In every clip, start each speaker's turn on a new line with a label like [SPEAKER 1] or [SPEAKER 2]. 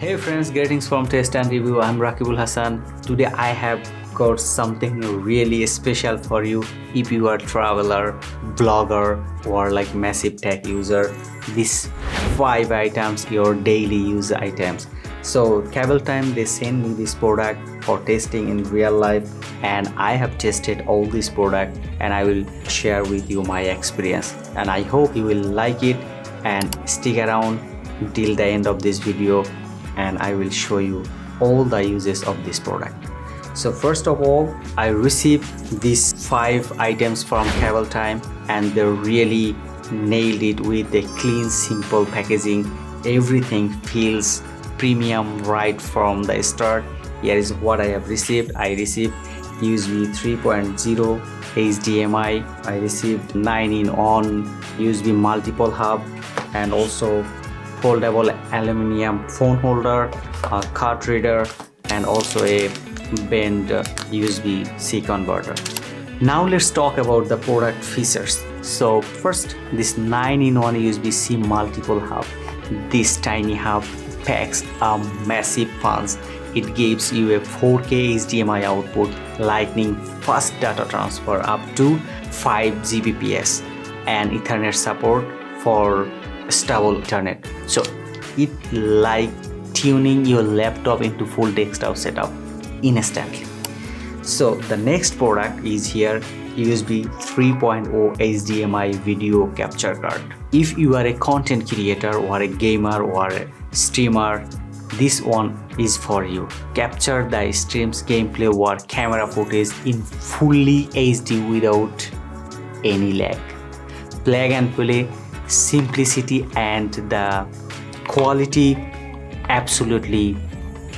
[SPEAKER 1] Hey friends, greetings from Taste and Review. I'm Rakibul Hassan. Today I have got something really special for you. If you are a traveler, blogger, or like massive tech user, these 5 items, your daily use items. So Cabletime, they send me this product for testing in real life, and I have tested all this product and I will share with you my experience, and I hope you will like it and stick around till the end of this video, and I will show you all the uses of this product. So first of all, I received these 5 items from Cabletime, and they really nailed it with the clean, simple packaging. Everything feels premium right from the start. Here is what I have received. I received USB 3.0 HDMI. I received 9-in-1 USB multiple hub, and also foldable aluminum phone holder, a card reader, and also a bend USB-C converter. Now let's talk about the product features. So first, this 9-in-1 USB-C multiple hub. This tiny hub packs a massive punch. It gives you a 4K HDMI output, lightning fast data transfer up to 5 Gbps, and Ethernet support for stable Ethernet. So it like tuning your laptop into full desktop setup instantly. So the next product is here, USB 3.0 HDMI video capture card. If you are a content creator or a gamer or a streamer, this one is for you. Capture the stream's gameplay or camera footage in fully HD without any lag. Plug and play, simplicity, and the quality absolutely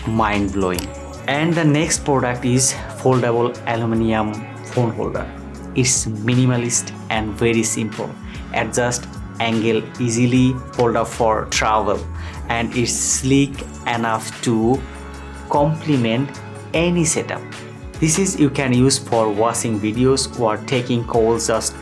[SPEAKER 1] mind-blowing. And the next product is foldable aluminum phone holder. It's minimalist and very simple. Adjust angle easily, hold up for travel, and it's sleek enough to complement any setup. This is you can use for watching videos or taking calls, just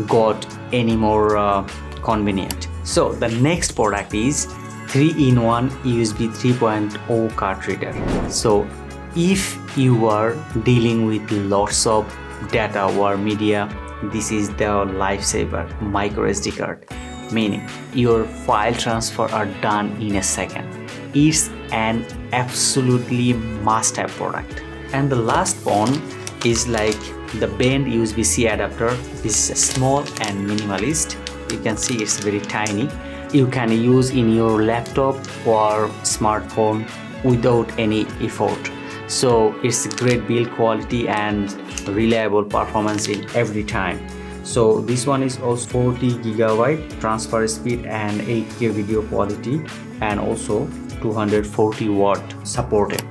[SPEAKER 1] got any more convenient. So the next product is 3-in-1 USB 3.0 card reader. So if you are dealing with lots of data or media, this is the lifesaver. Micro SD card, meaning your file transfer are done in a second. It's an absolutely must-have product. And the last one is like the bend USB-C adapter. This is small and minimalist. You can see it's very tiny. You can use in your laptop or smartphone without any effort. So it's great build quality and reliable performance in every time. So this one is also 40 GB transfer speed and 8K video quality, and also 240 watt supported.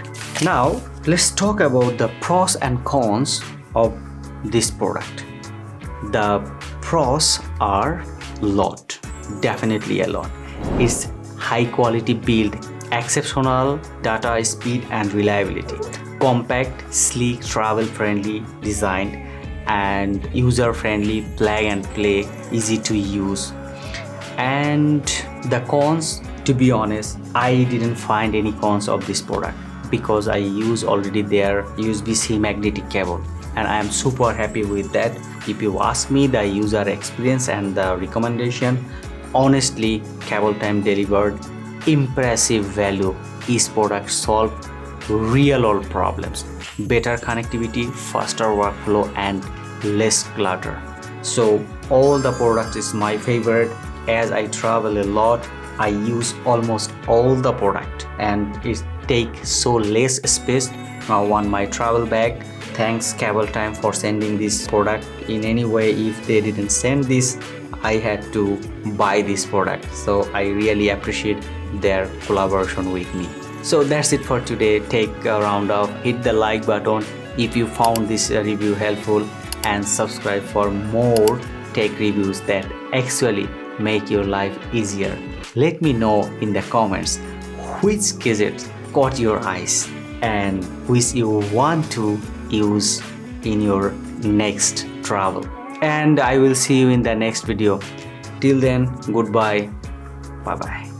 [SPEAKER 1] Now let's talk about the pros and cons of this product. The pros are lot, definitely a lot. It's high quality build, exceptional data speed and reliability, compact, sleek, travel friendly design, and user friendly, plug and play, easy to use. And the cons, to be honest, I didn't find any cons of this product because I use already their USB-C magnetic cable, and I am super happy with that. If you ask me the user experience and the recommendation, honestly, Cabletime delivered impressive value. This product solved real world problems, better connectivity, faster workflow, and less clutter. So all the products is my favorite. As I travel a lot, I use almost all the product, and it takes so less space on my travel bag. Thanks Cabletime for sending this product. In any way, if they didn't send this, I had to buy this product. So I really appreciate their collaboration with me. So that's it for today. Take a round of, hit the like button if you found this review helpful, and subscribe for more tech reviews that actually make your life easier. Let me know in the comments which gadget caught your eyes and which you want to use in your next travel. And I will see you in the next video. Till then, goodbye. Bye bye.